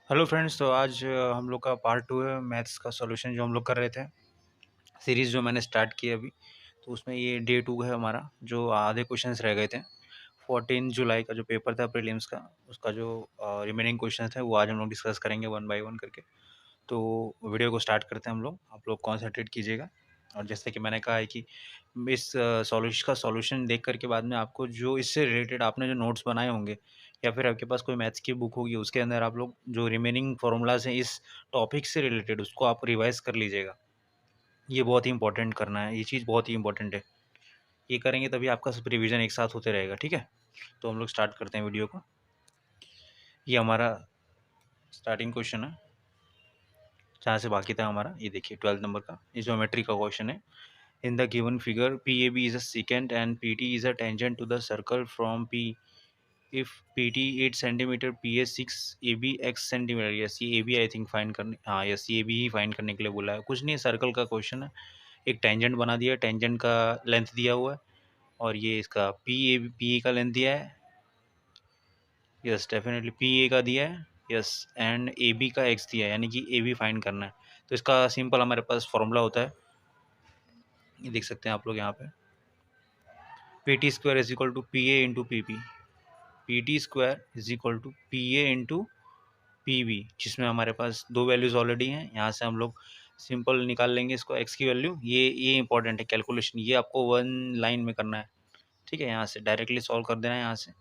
Hello friends, तो आज हम लोग का पार्ट 2 है मैथ्स का सॉल्यूशन जो हम लोग कर रहे थे। सीरीज़ जो मैंने स्टार्ट की अभी, तो उसमें ये डे 2 है हमारा, जो आधे क्वेश्चंस रह गए थे। 14 जुलाई का जो पेपर था प्रीलिम्स का, उसका जो रिमेनिंग क्वेश्चंस थे वो आज हम लोग डिस्कस करेंगे वन बाय वन करके। तो वीडियो को स्टार्ट करते हैं हम लोग, आप लोग कॉन्संट्रेट कीजिएगा। और जैसे कि मैंने कहा है कि इस सॉल्यूशन का सॉल्यूशन देख कर के बाद में आपको जो इससे रिलेटेड आपने जो नोट्स बनाए होंगे या फिर आपके पास कोई मैथ्स की बुक होगी, उसके अंदर आप लोग जो रिमेनिंग फार्मूलाज हैं इस टॉपिक से रिलेटेड उसको आप रिवाइज कर लीजिएगा। ये बहुत ही इंपॉर्टेंट करना है, ये चीज़ बहुत ही इंपॉर्टेंट है। ये करेंगे तभी आपका सब रिविजन एक साथ होते रहेगा, ठीक है। तो हम लोग स्टार्ट करते हैं वीडियो को। ये हमारा स्टार्टिंग क्वेश्चन है जहाँ से बाकी था हमारा। ये देखिए 12th नंबर का, ये ज्योमेट्री का क्वेश्चन है। In the given figure, PAB is a secant and PT is a tangent to the circle from P. If PT 8 cm, PA 6, AB X cm. Yes, ये AB आई थिंक फाइंड करने, हाँ yes ये AB ही find करने के लिए बोला है। कुछ नहीं, सर्कल का क्वेश्चन है। एक टेंजेंट बना दिया, टेंजेंट का लेंथ दिया हुआ है और ये इसका PA का लेंथ दिया है। यस डेफिनेटली PA का दिया है, यस, एंड AB का X दिया है, यानी कि AB फाइंड करना है। तो इसका सिंपल हमारे पास फॉर्मूला होता है, ये देख सकते हैं आप लोग यहाँ पे। PT square is equal to PA into PP। PT square is equal to PA into PB, जिसमें हमारे पास दो वैल्यूज़ ऑलरेडी हैं। यहाँ से हम लोग सिंपल निकाल लेंगे इसको, x की वैल्यू। ये इंपॉर्टेंट है कैलकुलेशन, ये आपको वन लाइन में करना है, ठीक है। यहाँ से डायरेक्टली सॉल्व कर देना है। यहाँ से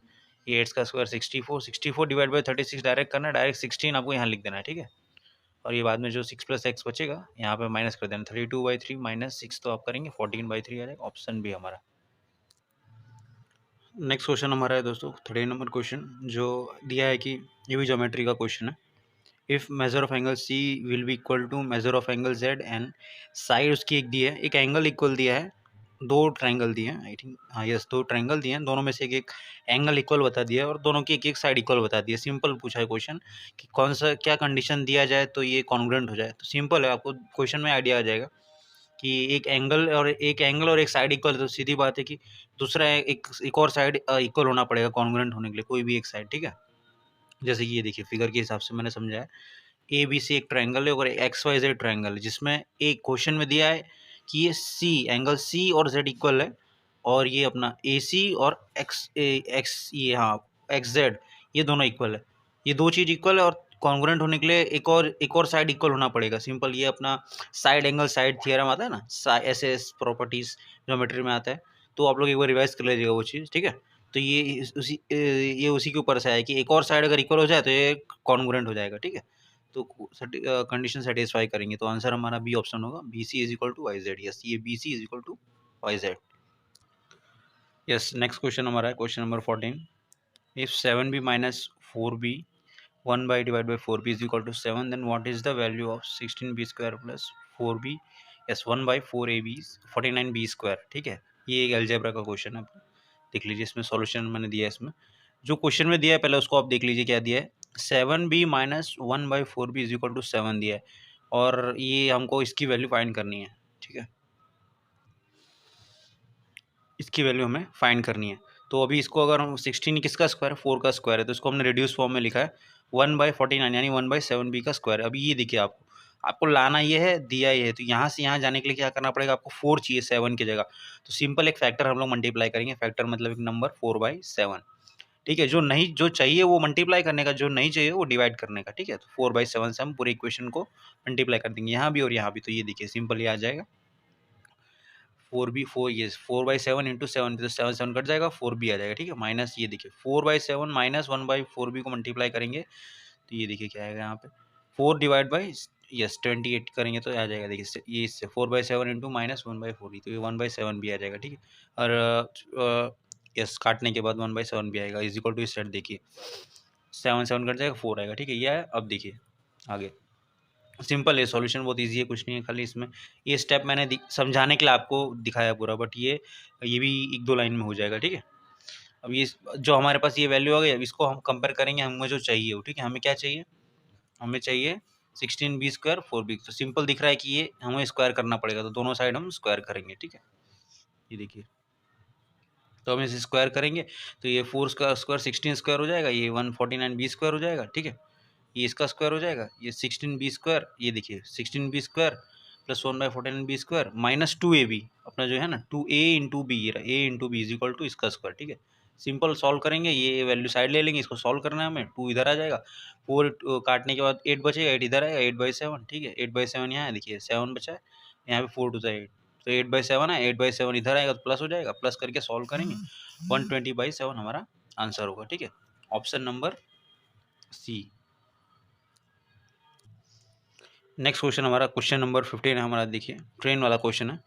ये 8 का स्क्वायर 64 डिवाइड बाई 36 डायरेक्ट करना है, डायरेक्ट 16 आपको यहाँ लिख देना है, ठीक है। और ये बाद में जो 6 + x बचेगा यहाँ पे माइनस कर देना। 32/3 माइनस 6 तो आप करेंगे 14/3 आ जाएगा, ऑप्शन भी हमारा। नेक्स्ट क्वेश्चन हमारा है दोस्तों 13 नंबर क्वेश्चन, जो दिया है कि ये भी ज्योमेट्री का क्वेश्चन है। If measure of angle C will be equal to measure of angle Z and side उसकी एक दी है, एक एंगल इक्वल दिया है, दो ट्रायंगल दिए हैं आई थिंक, हाँ यस, दो ट्रायंगल दिए हैं, दोनों में से एक एक एंगल इक्वल बता दिया है और दोनों की एक एक साइड इक्वल बता दी है। सिंपल पूछा है क्वेश्चन कि कौन सा क्या कंडीशन दिया जाए तो ये कॉन्ग्रुएंट हो जाए। तो सिंपल है, आपको क्वेश्चन में आइडिया आ जाएगा कि एक एंगल और एक साइड इक्वल है, तो सीधी बात है कि दूसरा एक और साइड इक्वल होना पड़ेगा कॉन्ग्रुएंट होने के लिए, कोई भी एक साइड, ठीक है। जैसे कि ये देखिए फिगर के हिसाब से मैंने समझाया, ए बी सी एक ट्रायंगल है और एक्स वाई जेड ट्रायंगल है, जिसमें एक क्वेश्चन में दिया है कि ये सी एंगल सी और जेड इक्वल है और ये अपना ए सी और एक्स ये हाँ एक्स जेड ये दोनों इक्वल है। ये दो चीज़ इक्वल है और कॉन्ग्रुएंट होने के लिए एक और साइड इक्वल होना पड़ेगा। सिंपल, ये अपना साइड एंगल साइड थियरम आता है ना, ऐसे प्रॉपर्टीज ज्योमेट्री में आता है। तो आप लोग एक बार रिवाइज कर लीजिएगा वो चीज़, ठीक है। तो ये उसी के ऊपर से है कि एक और साइड अगर इक्वल हो जाए तो ये कॉन्ग्रुएंट हो जाएगा, ठीक है। तो कंडीशन सेटिस्फाई करेंगे, तो आंसर हमारा बी ऑप्शन होगा, B C is equal to Y Z. Yes, ये B C is equal to Y Z. Yes, next question हमारा है question number 14। If 7b minus 4b 1 by divided by 4b is equal to 7, then what is the value of 16b square plus 4b? yes, 1 by 4ab is 49b square, ठीक है। ये एक algebra का question है, देख लीजिए इसमें solution मैंने दिया है। इसमें जो क्वेश्चन में दिया है पहले उसको आप देख लीजिए क्या दिया है। 7b minus 1 by 4b is equal to 7 दिया है और ये हमको इसकी वैल्यू फाइंड करनी है, ठीक है। इसकी वैल्यू हमें फाइंड करनी है। तो अभी इसको अगर हम 16 किसका स्क्वायर है, 4 का स्क्वायर है, तो इसको हमने रिड्यूस फॉर्म में लिखा है 1/49 यानी 1/7b का स्क्वायर। अभी ये देखिए आपको लाना ये है, दिया ये है, तो यहाँ से यहाँ जाने के लिए क्या करना पड़ेगा, आपको 4 चाहिए 7 की जगह। तो सिंपल एक फैक्टर हम लोग मल्टीप्लाई करेंगे, फैक्टर मतलब एक नंबर 4/7, ठीक है। जो चाहिए वो मल्टीप्लाई करने का, जो नहीं चाहिए वो डिवाइड करने का, ठीक है। तो 4/7 से हम पूरे इक्वेशन को मल्टीप्लाई कर देंगे, यहाँ भी और यहाँ भी। तो ये देखिए सिंपल ये आ जाएगा 4b 4 ये 4/7 इंटू 7, तो 7 7 कट जाएगा, 4b आ जाएगा, ठीक है। माइनस ये देखिए 4/7 माइनस 1/4b को मल्टीप्लाई करेंगे तो ये देखिए क्या आएगा यहाँ पे 4 डिवाइड बाई यस 28 करेंगे तो आ जाएगा, देखिए ये इससे 4/7 इंटू माइनस 1/4, तो ये 1/7 भी आ जाएगा, ठीक है। और यस काटने के बाद 1/7 भी आएगा, इज इक्वल टू इस साइड देखिए 7 7 कट जाएगा, 4 आएगा, ठीक है। ये आया। अब देखिए आगे सिंपल है, सॉल्यूशन बहुत इजी है, कुछ नहीं है, खाली इसमें ये स्टेप मैंने समझाने के लिए आपको दिखाया पूरा, बट ये भी एक दो लाइन में हो जाएगा, ठीक है। अब ये जो हमारे पास ये वैल्यू आ गई, अब इसको हम कंपेयर करेंगे, हमें जो चाहिए हो, ठीक है। हमें क्या चाहिए, हमें चाहिए 16b स्क्वायर 4b। तो सिंपल दिख रहा है कि ये हमें स्क्वायर करना पड़ेगा, तो दोनों साइड हम स्क्वायर करेंगे, ठीक है। ये देखिए तो हम इसे स्क्वायर करेंगे तो ये 4 का स्क्वायर 16 स्क्वायर हो जाएगा, ये 149b स्क्वायर हो जाएगा, ठीक है। ये इसका स्क्वायर हो जाएगा, ये 16b², ये देखिए 16b² plus 1/14b² minus 2ab, अपना जो है ना 2a इंटू बी, ये a into B is equal to इसका स्क्वायर। ठीक है, सिंपल सॉल्व करेंगे, ये वैल्यू साइड ले लेंगे, इसको सॉल्व करना है हमें। 2 इधर आ जाएगा, 4 काटने के बाद 8 बचेगा, 8 इधर आएगा, 8/7। ठीक है, 8/7 यहाँ है, देखिए 7 बचा है, यहाँ पे 4 2 8, तो 8/7 है, 8/7 इधर आएगा तो प्लस हो जाएगा, प्लस करके सॉल्व करेंगे, 120/7 हमारा आंसर होगा। ठीक है, option number C. Next question हमारा क्वेश्चन नंबर 15 है हमारा, देखिए ट्रेन वाला क्वेश्चन है,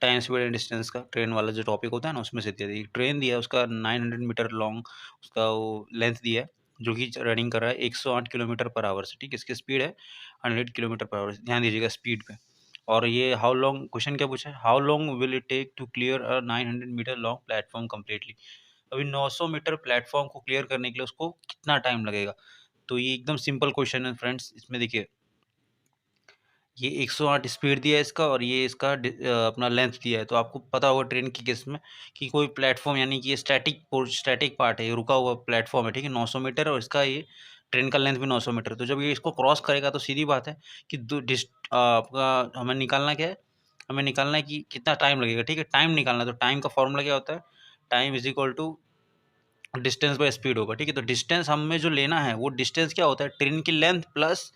टाइम स्पीड एंड डिस्टेंस का ट्रेन वाला जो टॉपिक होता है ना उसमें से दिया है। ट्रेन दिया है, उसका 900 मीटर लॉन्ग उसका वो लेंथ दिया है, जो कि रनिंग कर रहा है 108 किलोमीटर पर आवर से। ठीक है, इसकी स्पीड है 100 किलोमीटर पर आवर, ध्यान दीजिएगा स्पीड पे। और ये हाउ लॉन्ग, क्वेश्चन क्या पूछा है, how long will it take to clear a 900 metre long platform completely. अभी 900 मीटर प्लेटफॉर्म को क्लियर करने के लिए उसको कितना टाइम लगेगा। तो ये एकदम सिंपल क्वेश्चन है फ्रेंड्स। इसमें देखिए ये 108 स्पीड दिया है इसका, और ये इसका अपना लेंथ दिया है। तो आपको पता होगा ट्रेन की केस में कि कोई प्लेटफॉर्म, यानी कि ये स्टैटिक पार्ट है, ये रुका हुआ प्लेटफॉर्म है। ठीक है, 900 मीटर, और इसका ये ट्रेन का लेंथ भी 900 मीटर। तो जब ये इसको क्रॉस करेगा तो सीधी बात है कि आपका हमें निकालना क्या है, हमें निकालना है कि कितना टाइम लगेगा। ठीक है, टाइम निकालना है, तो टाइम का फॉर्मूला क्या होता है, time is equal to distance by speed होगा। ठीक है, तो डिस्टेंस हमें जो लेना है वो डिस्टेंस क्या होता है, ट्रेन की लेंथ प्लस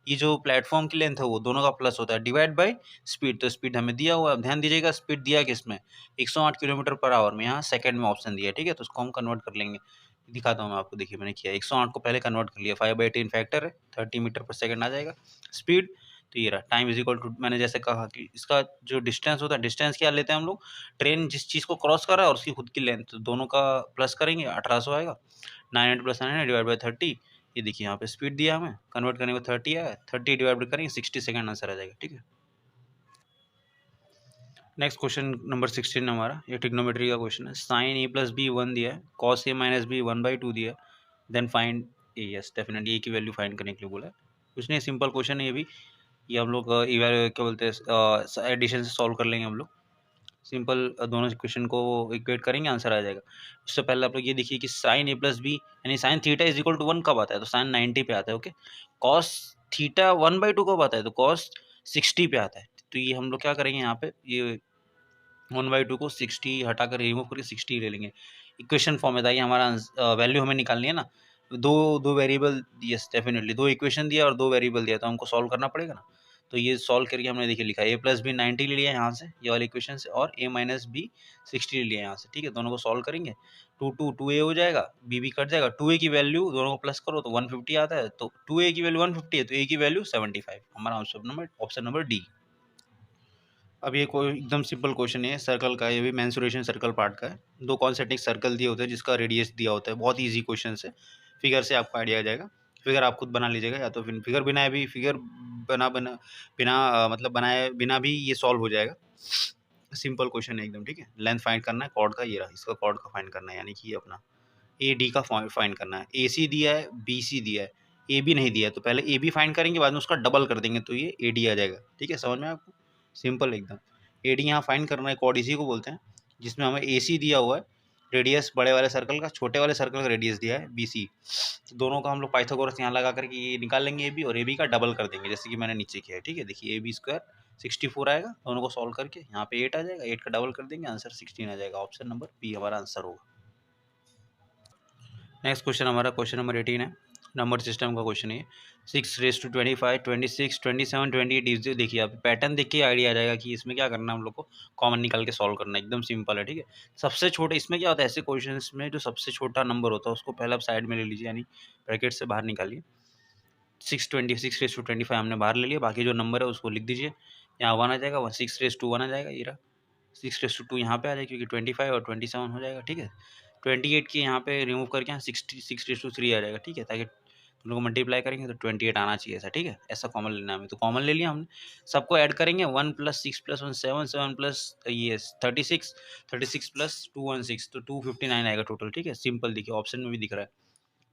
ये जो प्लेटफॉर्म की लेंथ है वो दोनों का प्लस होता है, डिवाइड बाय स्पीड। तो स्पीड हमें दिया हुआ है, अब ध्यान दीजिएगा स्पीड दिया किसमें, 108 किलोमीटर पर आवर में, यहाँ सेकंड में ऑप्शन दिया है। ठीक है, तो उसको हम कन्वर्ट कर लेंगे, दिखाता हूँ मैं आपको। देखिए मैंने किया 108 को पहले कन्वर्ट कर लिया, 5/10 फैक्टर है, 30 मीटर पर सेकंड आ जाएगा स्पीड। तो ये रहा टाइम इज इक्वल टू, मैंने जैसे कहा कि इसका जो डिस्टेंस होता है, डिस्टेंस क्या लेते हैं हम लोग, ट्रेन जिस चीज़ को क्रॉस कर रहा है और उसकी खुद की लेंथ, तो दोनों का प्लस करेंगे, 1800 आएगा। 900 प्लस 900 डिवाइड बाई 30, ये देखिए यहाँ पे स्पीड दिया हमें, कन्वर्ट करने में 30 आया, 30 डिवाइड करेंगे 60 सेकंड आंसर आ जाएगा। ठीक है, नेक्स्ट क्वेश्चन नंबर 16 हमारा, ये ट्रिग्नोमेट्री का क्वेश्चन है। साइन ए प्लस बी 1 दिया है, कॉस ए माइनस बी 1/2 दिया है, देन फाइंड ए। यस, डेफिनेटली ए की वैल्यू फाइंड करने के लिए बोला है। कुछ नहीं, सिंपल क्वेश्चन है ये भी, ये हम लोग क्या बोलते हैं, एडिशन से सॉल्व कर लेंगे हम लोग। सिंपल दोनों क्वेश्चन को इक्वेट करेंगे, आंसर आ जाएगा। उससे पहले आप लोग ये देखिए कि साइन ए प्लस बी यानी sine theta is equal to 1 कब आता है, तो साइन 90 पे आता है। ओके, कॉस थीटा 1/2 कब आता है, तो कॉस 60 पे आता है। तो ये हम लोग क्या करेंगे यहाँ पे, ये 1/2 को 60 हटाकर रिमूव करके 60 ले लेंगे। इक्वेशन फॉर्म में था, ये हमारा वैल्यू हमें निकालनी है ना। दो दो वेरिएबल, यस डेफिनेटली दो इक्वेशन दिया और दो वेरिएबल दिया, तो हमको सॉल्व करना पड़ेगा ना। तो ये सॉल्व करके हमने देखिए लिखा ए प्लस बी 90 ले लिया यहाँ से, ये वाले इक्वेशन से, और ए माइनस बी 60 ले लिया यहाँ से। ठीक है, दोनों को सॉल्व करेंगे, 2 ए हो जाएगा, बी भी कट जाएगा, 2 ए की वैल्यू दोनों को प्लस करो तो 150 आता है, तो 2 ए की वैल्यू 150 है, तो ए की वैल्यू 75। हमारा ऑप्शन नंबर डी। अब ये कोई एकदम सिंपल क्वेश्चन है सर्कल का, ये भी मेंसुरेशन सर्कल पार्ट का है। दो कॉन्सेंट्रिक सर्कल दिए होते हैं जिसका रेडियस दिया होता है, बहुत इजी क्वेश्चन है, फिगर से आपको आइडिया आ जाएगा। फिगर आप खुद बना लीजिएगा, या तो फिर फिगर बनाए भी, फिगर बना बना बिना मतलब बनाए बिना भी ये सॉल्व हो जाएगा। सिंपल क्वेश्चन है एकदम। ठीक है, लेंथ फाइंड करना है कॉर्ड का, ये रहा, इसका कॉर्ड का फाइंड करना है, यानी कि अपना ए डी का फाइंड करना है। ए सी दिया है, बी सी दिया है, ए बी नहीं दिया है, तो पहले ए बी फाइंड करेंगे, बाद में उसका डबल कर देंगे तो ये ए डी आ जाएगा। ठीक है, समझ में आपको, सिंपल एकदम। ए डी यहाँ फाइंड करना है, कॉर्ड इसी को बोलते हैं, जिसमें हमें ए सी दिया हुआ है, रेडियस बड़े वाले सर्कल का, छोटे वाले सर्कल का रेडियस दिया है बी सी। तो दोनों का हम लोग पाइथागोरस यहाँ लगा करके ये निकाल लेंगे ए बी, और ए बी का डबल कर देंगे, जैसे कि मैंने नीचे किया है। ठीक है, देखिए AB² 64 आएगा, दोनों को सॉल्व करके यहाँ पे 8 आ जाएगा, 8 का डबल कर देंगे, आंसर 16 आ जाएगा। ऑप्शन नंबर बी हमारा आंसर होगा। नेक्स्ट क्वेश्चन हमारा क्वेश्चन नंबर 18 है, नंबर सिस्टम का क्वेश्चन है। 6^25, 26, 27, 28। देखिए आप पैटर्न देख के आइडिया आ जाएगा कि इसमें क्या करना है, हम लोग को कॉमन निकाल के सॉल्व करना है, एकदम सिंपल है। ठीक है, सबसे छोटे इसमें क्या होता है, ऐसे क्वेश्चन में जो सबसे छोटा नंबर होता है उसको पहले आप साइड में ले लीजिए, यानी ब्रैकेट से बाहर निकालिए। 6×25 हमने बाहर ले लिया, बाकी जो नंबर है उसको लिख दीजिए, यहाँ 1 आ जाएगा, 6^1 आ जाएगा, ये रहा 6^2 यहाँ पे आ जाएगा, क्योंकि 25 और 27 हो जाएगा। ठीक है, 28 की यहाँ पे रिमूव करके यहाँ 6:3 आ जाएगा। ठीक है, ताकि तुम लोग मल्टीप्लाई करेंगे तो 28 आना चाहिए ऐसा। ठीक है, ऐसा कॉमन लेना है हमें, तो कॉमन ले लिया हमने, सबको ऐड करेंगे, 1 + 6 + 1 7, 7 प्लस ये 36, 36 + 2 16, तो 259 आएगा टोटल। ठीक है, सिंपल देखिए ऑप्शन में भी दिख रहा है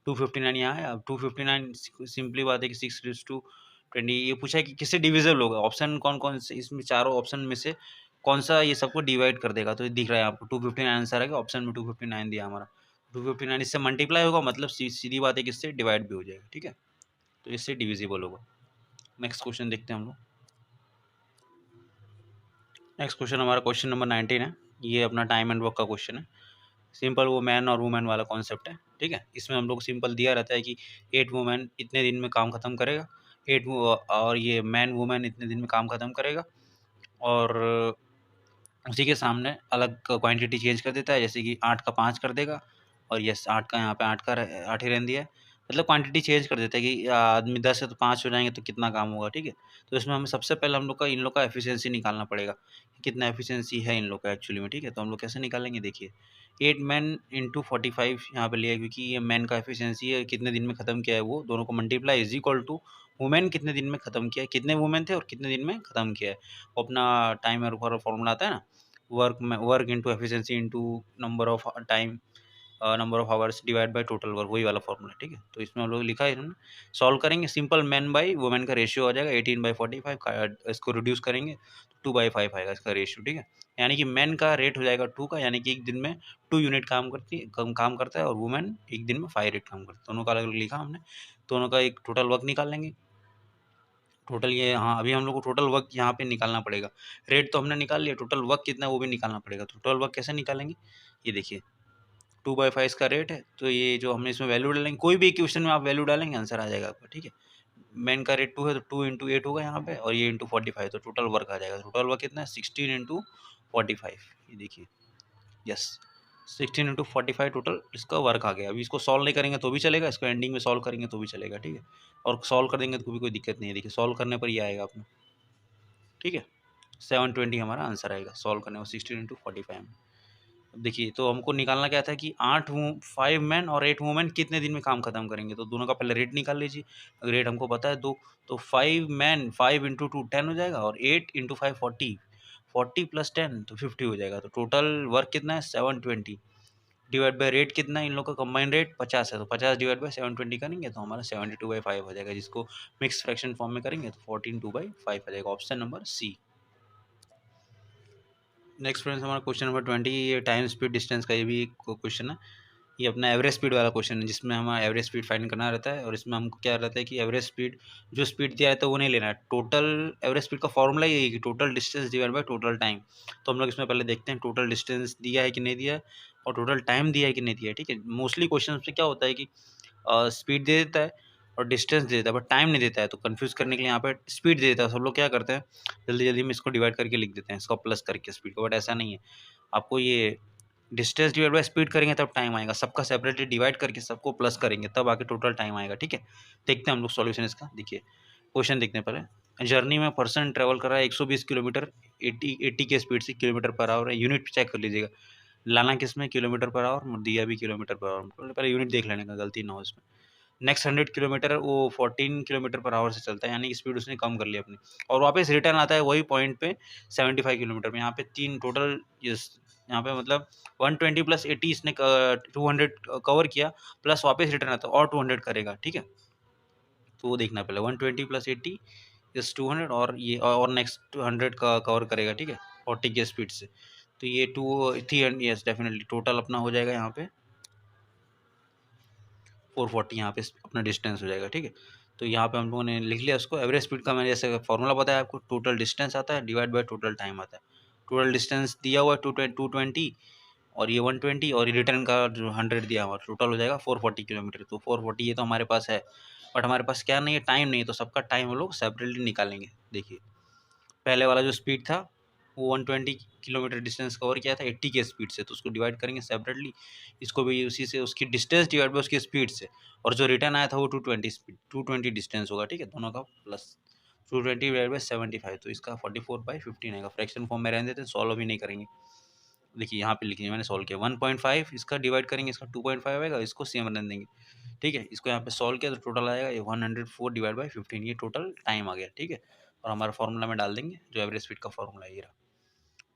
259 यहाँ है। अब 259 सिंपली बात है कि 6:20, ये पूछा है कि किससे डिविजिबल होगा, ऑप्शन कौन कौन से, इसमें चारों ऑप्शन में से कौन सा ये सबको डिवाइड कर देगा, तो ये दिख रहा है आपको 259 आंसर है, ऑप्शन में 259 दिया हमारा। 259 इससे मल्टीप्लाई होगा, मतलब सीधी बात है कि इससे डिवाइड भी हो जाएगा। ठीक है, तो इससे डिविजिबल होगा। नेक्स्ट क्वेश्चन देखते हैं हम लोग। नेक्स्ट क्वेश्चन हमारा क्वेश्चन नंबर 19 है। ये अपना टाइम एंड वर्क का क्वेश्चन है। सिंपल वो मैन और वुमेन वाला कॉन्सेप्ट है, ठीक है। इसमें हम लोग सिंपल दिया रहता है कि 8 वुमेन इतने दिन में काम ख़त्म करेगा, और ये मैन वुमेन इतने दिन में काम ख़त्म करेगा, और उसी के सामने अलग क्वांटिटी चेंज कर देता है, जैसे कि 8 का 5 कर देगा, और यस 8 का यहाँ पे 8 ही रहने दिया है। मतलब क्वांटिटी चेंज कर देता है कि आदमी 10 है तो 5 हो जाएंगे तो कितना काम होगा, ठीक है। तो इसमें हमें सबसे पहले हम लोग का इन लोग का एफिशिएंसी निकालना पड़ेगा कि कितना एफिशिएंसी है इन लोग का एक्चुअली में, ठीक है। तो हम लोग कैसे निकालेंगे, देखिए 8 मैन इंटू 45 यहाँ पे लिया है, क्योंकि ये मैन का एफिशिएंसी है, कितने दिन में ख़त्म किया है वो दोनों को multiply is equal to women कितने दिन में ख़त्म किया है, कितने वुमेन थे और कितने दिन में ख़त्म किया है। वो अपना टाइम और फॉर्मूला आता है ना, work into efficiency into number of time, number of hours divide by total work, वही वाला फॉर्मूला, ठीक है। तो इसमें हम लोग लिखा है इन्होंने, सॉल्व करेंगे सिंपल मैन बाई वुमेन का रेशियो आ जाएगा 18/45, इसको रिड्यूस करेंगे 2/5 आएगा इसका रेशियो, ठीक है। यानी कि मैन का रेट हो जाएगा 2 का, यानी कि एक दिन में 2 यूनिट काम करता है, और वुमेन एक दिन में 5 यूनिट काम करता है। दोनों का अलग अलग लिखा हमने, दोनों का एक टोटल वर्क निकाल लेंगे। टोटल ये, हाँ अभी हम लोग को टोटल वर्क यहाँ पे निकालना पड़ेगा। रेट तो हमने निकाल लिया, टोटल वर्क कितना है वो भी निकालना पड़ेगा। तो टोटल वर्क कैसे निकालेंगे, ये देखिए 2/5 इसका रेट है, तो ये जो हमने इसमें वैल्यू डालेंगे, कोई भी इक्वेशन में आप वैल्यू डालेंगे आंसर आ जाएगा आपका, ठीक है। मेन का रेट 2 है तो 2 इंटू 8 होगा यहाँ पे, और ये इंटू 45, तो टोटल वर्क आ जाएगा। टोटल वर्क कितना है 16 इंटू 45, ये देखिए यस 16 इंटू 45 टोटल इसका वर्क आ गया। अभी इसको सॉल्व नहीं करेंगे तो भी चलेगा, इसको एंडिंग में सॉल्व करेंगे तो भी चलेगा, ठीक है। और सॉल्व कर देंगे तो भी कोई दिक्कत नहीं है, देखिए सॉल्व करने पर ये आएगा अपना, ठीक है। 720 हमारा आंसर आएगा सॉल्व करने में 16 इंटू 45 में। अब देखिए तो हमको निकालना क्या था कि 5 मैन और 8 वुमेन कितने दिन में काम खत्म करेंगे, तो दोनों का पहले रेट निकाल लीजिए। अगर रेट हमको पता है दो, तो 5 मैन 5 इंटू 2 10 हो जाएगा, और 8 इंटू 5 40, 40 प्लस 10 तो 50 हो जाएगा। तो टोटल वर्क कितना है 720, डिवाइड बाय रेट कितना है इन लोगों का कंबाइंड रेट 50 है, तो 50 डिवाइड बाय 720 करेंगे तो हमारा 72/5 हो जाएगा, जिसको मिक्स फ्रैक्शन फॉर्म में करेंगे तो 14/2/5 आ जाएगा, option number C. Next friends हमारा क्वेश्चन नंबर 20, ये टाइम स्पीड डिस्टेंस का ये भी क्वेश्चन है। ये अपना एवरेज स्पीड वाला क्वेश्चन है, जिसमें हमें एवरेज स्पीड फाइंड करना रहता है। और इसमें हमको क्या रहता है कि एवरेज स्पीड, जो स्पीड दिया रहता है वो नहीं लेना है, टोटल एवरेज स्पीड का फॉर्मूला यही है कि total distance divide by total time. तो हम लोग इसमें पहले देखते हैं टोटल डिस्टेंस दिया है कि नहीं दिया है, और टोटल टाइम दिया है कि नहीं दिया है, ठीक है। मोस्टली क्वेश्चन में क्या होता है कि स्पीड दे देता है और डिस्टेंस दे देता है, बट टाइम नहीं देता है। तो कंफ्यूज करने के लिए यहाँ पे स्पीड दे देता है, सब लोग क्या करते हैं जल्दी जल्दी में इसको डिवाइड करके लिख देते हैं, इसको प्लस करके स्पीड को, बट ऐसा नहीं है। आपको ये डिस्टेंस डिवाइड बाय स्पीड करेंगे तब टाइम आएगा, सबका सेपरेटली डिवाइड करके सबको प्लस करेंगे तब आके टोटल टाइम आएगा, ठीक है। देखते हैं हम लोग सॉल्यूशन इसका। देखिए क्वेश्चन देखने पहले। जर्नी में पर्सन ट्रेवल कर रहा है 120 किलोमीटर 80 के स्पीड से, किलोमीटर पर आवर है, यूनिट चेक कर लीजिएगा। लाना किसमें किलोमीटर पर आवर, दिया भी किलोमीटर पर आवर, पहले यूनिट देख लेने का, गलती ना हो इसमें। नेक्स्ट 100 किलोमीटर वो 14 किलोमीटर पर आवर से चलता है, यानी कि स्पीड उसने कम कर लिया अपनी, और वापस रिटर्न आता है वही पॉइंट पे 75 किलोमीटर में। यहाँ पे तीन टोटल, यहाँ पे मतलब 120 प्लस 80 इसने 200 कवर किया, प्लस वापस रिटर्न आता है और 200 करेगा, ठीक है। तो वो देखना पहले 120 प्लस 80 इस 200, और ये और नेक्स्ट 100 का कवर करेगा, ठीक है 40 की स्पीड से। तो ये 300, यस डेफिनेटली टोटल अपना हो जाएगा यहाँ पे 440, यहाँ पे अपना डिस्टेंस हो जाएगा, ठीक है। तो यहाँ पे हम लोगों ने लिख लिया उसको। एवरेज स्पीड का मैंने जैसे फॉर्मूला बताया आपको, टोटल डिस्टेंस आता है डिवाइड बाय टोटल टाइम आता है। टोटल डिस्टेंस दिया हुआ है 220, और ये 120, और ये रिटर्न का जो 100 दिया हुआ, टोटल हो जाएगा 440 किलोमीटर। तो 440 ये तो हमारे पास है, बट हमारे पास क्या नहीं है, टाइम नहीं है, तो सबका टाइम हम लोग सेपरेटली निकालेंगे। देखिए पहले वाला जो स्पीड था वो 120 किलोमीटर डिस्टेंस कवर किया था 80 के स्पीड से, तो उसको डिवाइड करेंगे सेपरेटली। इसको भी उसी से, उसकी डिस्टेंस डिवाइड बाय उसकी स्पीड से, और जो रिटर्न आया था वो 220 स्पीड 220 डिस्टेंस होगा, ठीक है, दोनों का प्लस 220 डिवाइड बाय 75, तो इसका 44/15 आएगा। फ्रैक्शन फॉर्म में रहने देते हैं, सॉल्व भी नहीं करेंगे। देखिए यहाँ पे लिखिए मैंने सॉल्व किया 1.5, इसका डिवाइड करेंगे, इसका 2.5 आएगा, इसको सेम रहने देंगे, ठीक है। इसको यहाँ पे सॉल्व किया तो टोटल आएगा ये 104 डिवाइड बाय 15, ये टोटल टाइम आ गया, ठीक है। और हमारा फॉर्मूला में डाल देंगे, जो एवरेज स्पीड का फॉर्मूला ये रहा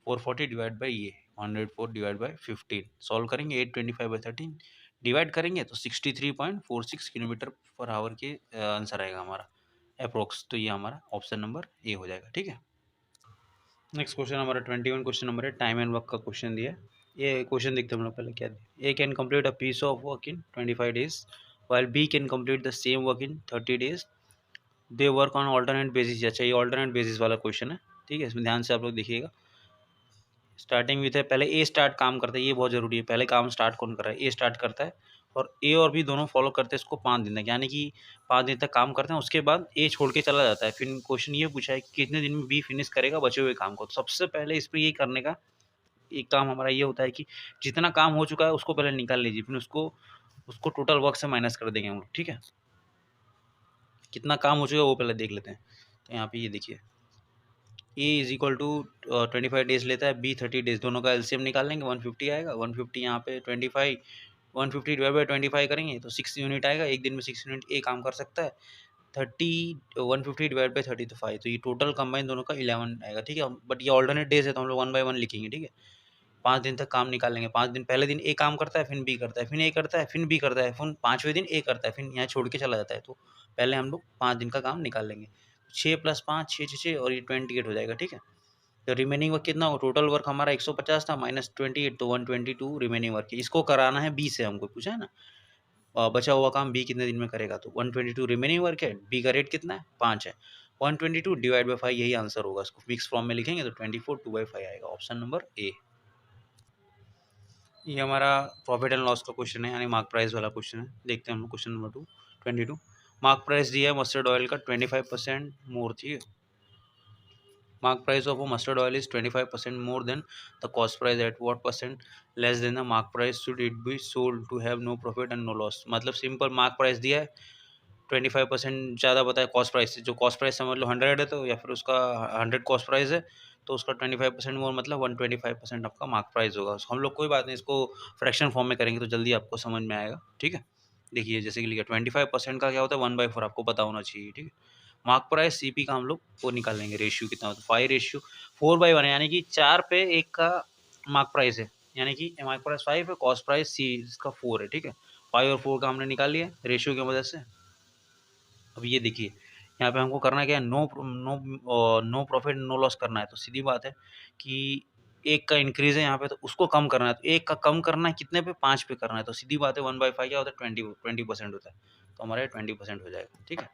440 डिवाइड बाई ये 104 डिवाइड बाई 15, सॉल्व करेंगे 825/13 डिवाइड करेंगे तो 63.46 किलोमीटर पर आवर के आंसर आएगा हमारा अप्रोक्स। तो ये हमारा ऑप्शन नंबर ए हो जाएगा, ठीक है। नेक्स्ट क्वेश्चन हमारा 21 क्वेश्चन नंबर है, टाइम एंड वर्क का क्वेश्चन दिया है। ये क्वेश्चन देखते हैं हम लोग पहले क्या दिया। A can complete a piece of work in 25 days while B can complete the same work in 30 days they work on alternate basis. अच्छा, ये ऑल्टरनेट बेसिस वाला क्वेश्चन है, ठीक है, इसमें ध्यान से आप लोग देखिएगा। स्टार्टिंग विथ है, पहले ए स्टार्ट काम करता है, ये बहुत जरूरी है, पहले काम स्टार्ट कौन कर रहा है, ए स्टार्ट करता है, और ए और बी दोनों फॉलो करते हैं इसको 5 दिन तक, यानी कि 5 दिन तक काम करते हैं, उसके बाद ए छोड़ के चला जाता है। फिर क्वेश्चन ये पूछा है कि कितने दिन में बी फिनिश करेगा बचे हुए काम को। तो सबसे पहले इस पर ये करने का एक काम हमारा ये होता है कि जितना काम हो चुका है उसको पहले निकाल लीजिए, फिर उसको उसको टोटल वर्क से माइनस कर देंगे हम लोग, ठीक है। कितना काम हो चुका है वो पहले देख लेते हैं। तो यहाँ पे ये देखिए, ए इज इक्वल टू 25 डेज लेता है, बी 30 डेज, दोनों का एलसीएम निकाल लेंगे, 150 आएगा। 150 यहाँ पे 25, 150 डिवाइड बाई 25 करेंगे तो 6 यूनिट आएगा। एक दिन में 6 यूनिट ए काम कर सकता है। 30 150 डिवाइड बाई 30 तो 5, तो ये टोटल कंबाइन दोनों का 11 आएगा, ठीक है। बट ये ऑल्टरनेट डेज है तो हम लोग 1 बाय 1 लिखेंगे, ठीक है। 5 दिन तक काम निकालेंगे। 5 दिन, पहले दिन ए काम करता है, फिर बी करता है, फिर ए करता है, फिर बी करता है, फिर 5वें दिन ए करता है, फिर यहाँ छोड़ के चला जाता है। तो पहले हम लोग 5 दिन का काम निकाल लेंगे। 6 + 5 6 6 6 और ये 28 हो जाएगा, ठीक है। तो रिमेनिंग वर्क कितना हो, टोटल वर्क हमारा 150 था माइनस 28 तो 122 रिमेनिंग वर्क है। इसको कराना है बी से, हमको पूछा है ना। बचा हुआ काम बी कितने दिन में करेगा, तो 122 रिमेनिंग वर्क है। बी का रेट कितना है, 5 है। 122 डिवाइड बाई 5 यही आंसर होगा। इसको मिक्स फॉर्म में लिखेंगे तो 24 2/5 आएगा, ऑप्शन नंबर ए। ये हमारा प्रॉफिट एंड लॉस का क्वेश्चन है, यानी मार्क प्राइस वाला क्वेश्चन है। देखते हैं हम लोग क्वेश्चन नंबर 22। मार्क प्राइस दिया है मस्टर्ड ऑयल का 25% मोर, ठीक है। Mark price of a mustard oil is 25% more than the cost price. At what percent less than the mark price should it be sold to have no profit and no loss? मतलब simple mark price दिया है, 25% ज़्यादा बताया cost price से। जो cost price समझ लो 100 है, तो या फिर उसका 100 कॉस्ट प्राइस है, तो उसका 25% मोर मतलब 125% आपका मार्क प्राइस होगा। हम लोग कोई बात नहीं, इसको फ्रैक्शन फॉर्म में करेंगे तो जल्दी आपको समझ में आएगा, ठीक है। देखिए जैसे कि लिखा 25% का क्या होता है, 1/4 आपको पता होना चाहिए, ठीक है। मार्क प्राइस सीपी का हम लोग वो निकालेंगे, रेशियो कितना होता है, 5:4/1 है, यानी कि 4 पे 1 का मार्क प्राइस है, यानी कि मार्क प्राइस 5 है, कॉस्ट प्राइस सी इसका 4 है, ठीक है। 5 और 4 का हमने निकाल लिया रेशियो की मदद से। अब ये देखिए यहाँ पे हमको करना क्या है, नो प्रॉफिट नो लॉस करना है। तो सीधी बात है कि एक का इंक्रीज है यहाँ पे, तो उसको कम करना है। तो एक का कम करना है कितने पे, 5 पे करना है। तो सीधी बात है 1/5 क्या होता है, 20% होता है। तो हमारा 20% हो जाएगा, ठीक है।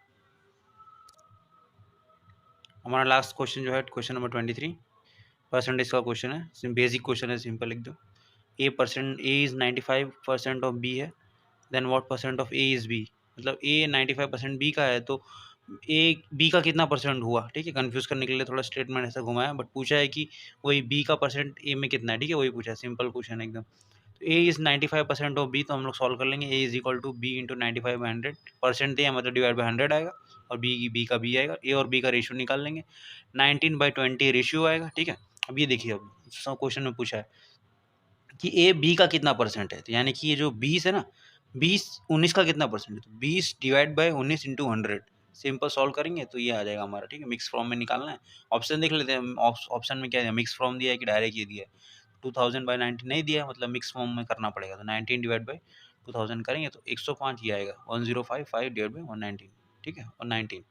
हमारा लास्ट क्वेश्चन जो है क्वेश्चन नंबर 23, परसेंटेज का क्वेश्चन है, बेसिक क्वेश्चन है, सिंपल एकदम। ए इज 95% ऑफ बी है, then what percent of A is B. मतलब ए 95% बी का है, तो ए बी का कितना परसेंट हुआ, ठीक है। कंफ्यूज करने के लिए थोड़ा स्टेटमेंट ऐसा घुमाया, बट पूछा है कि वही बी का परसेंट ए में कितना है, ठीक है, वही पूछा है, सिंपल क्वेश्चन है एकदम। तो ए इज 95% ऑफ बी, तो हम लोग सॉल्व कर लेंगे। A is equal to B into 95/100, percent दिया मतलब डिवाइड बाई 100 आएगा, और बी का बी आएगा। ए और बी का रेशियो निकाल लेंगे, 19/20 रेशियो आएगा, ठीक है। अब ये देखिए, अब क्वेश्चन में पूछा है कि ए बी का कितना परसेंट है, तो यानी कि ये जो 20 है ना, 20 19 का कितना परसेंट है, तो 20 divide by 19 into 100। Simple solve करेंगे तो ये आ जाएगा हमारा, ठीक है। मिक्स फॉर्म में निकालना है। ऑप्शन देख लेते हैं, ऑप्शन में क्या है, मिक्स फॉर्म दिया है कि डायरेक्ट ये दिया है। 2000/19 नहीं दिया, मतलब मिक्स फॉर्म में करना पड़ेगा। तो 19 डिवाइड बाई 2000 करेंगे तो 105 ये आएगा, 1055 डिवाइड बाई 119, ठीक है, 119।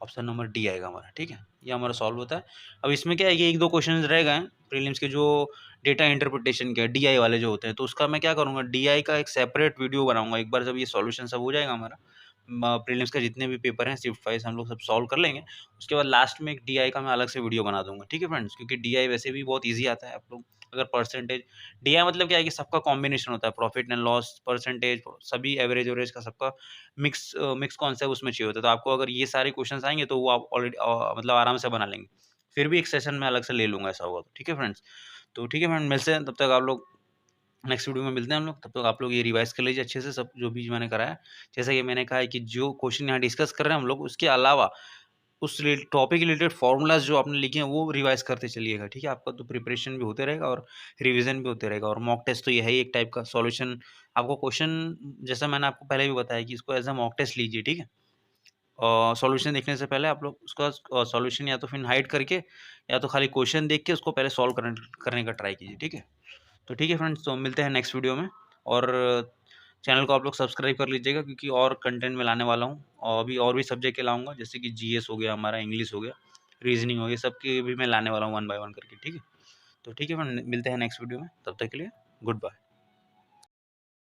ऑप्शन नंबर डी आएगा हमारा, ठीक है। ये हमारा सॉल्व होता है। अब इसमें क्या है कि 1-2 क्वेश्चन रह गए हैं प्रीलिम्स के, जो डेटा इंटरप्रिटेशन के डीआई वाले जो होते हैं, तो उसका मैं क्या करूँगा, डीआई का एक सेपरेट वीडियो बनाऊंगा। एक बार जब ये सॉल्यूशन सब हो जाएगा हमारा, प्रीलिम्स का जितने भी पेपर हैं शिफ्ट वाइज हम लोग सब सॉल्व कर लेंगे, उसके बाद लास्ट में एक डीआई का मैं अलग से वीडियो बना दूंगा, ठीक है फ्रेंड्स। क्योंकि डीआई वैसे भी बहुत ईजी आता है। आप लोग अगर परसेंटेज, डीआई मतलब क्या है कि सबका कॉम्बिनेशन होता है, प्रॉफिट एंड लॉस, परसेंटेज, सभी एवरेज एवरेज का सबका मिक्स कॉन्सेप्ट उसमें चाहिए होता है। तो आपको अगर ये सारे क्वेश्चंस आएंगे तो वो आप ऑलरेडी मतलब आराम से बना लेंगे। फिर भी एक सेशन में अलग से ले लूँगा, ऐसा होगा तो, ठीक है फ्रेंड्स। तो ठीक है फ्रेंड, मिलते हैं तब तक। आप लोग नेक्स्ट वीडियो में मिलते हैं हम लोग, तब तक आप लोग ये रिवाइज कर लीजिए अच्छे से सब जो भी मैंने कराया। जैसा कि मैंने कहा है कि जो क्वेश्चन यहाँ डिस्कस कर रहे हैं हम लोग, उसके अलावा उस टॉपिक रिलेटेड फॉर्मूलाज जो आपने लिखे हैं वो रिवाइज करते चलिएगा, ठीक है। आपका तो प्रिपरेशन भी होते रहेगा और रिवीजन भी होते रहेगा। और मॉक टेस्ट तो ये है ही एक टाइप का सॉल्यूशन। आपको क्वेश्चन, जैसा मैंने आपको पहले भी बताया कि इसको एज अ मॉक टेस्ट लीजिए, ठीक है। सॉल्यूशन देखने से पहले आप लोग उसका सॉल्यूशन या तो फिर हाइड करके या तो खाली क्वेश्चन देख के उसको पहले सॉल्व करने का ट्राई कीजिए, ठीक है। तो ठीक है फ्रेंड्स, तो मिलते हैं नेक्स्ट वीडियो में। और चैनल को आप लोग सब्सक्राइब कर लीजिएगा, क्योंकि और कंटेंट में लाने वाला हूँ। और अभी और भी सब्जेक्ट के लाऊंगा, जैसे कि जीएस हो गया हमारा, इंग्लिश हो गया, रीजनिंग हो गया, सबके भी मैं लाने वाला हूँ 1 बाय 1 करके, ठीक है। तो ठीक है फ्रेंड, मिलते हैं नेक्स्ट वीडियो में, तब तक के लिए गुड बाय।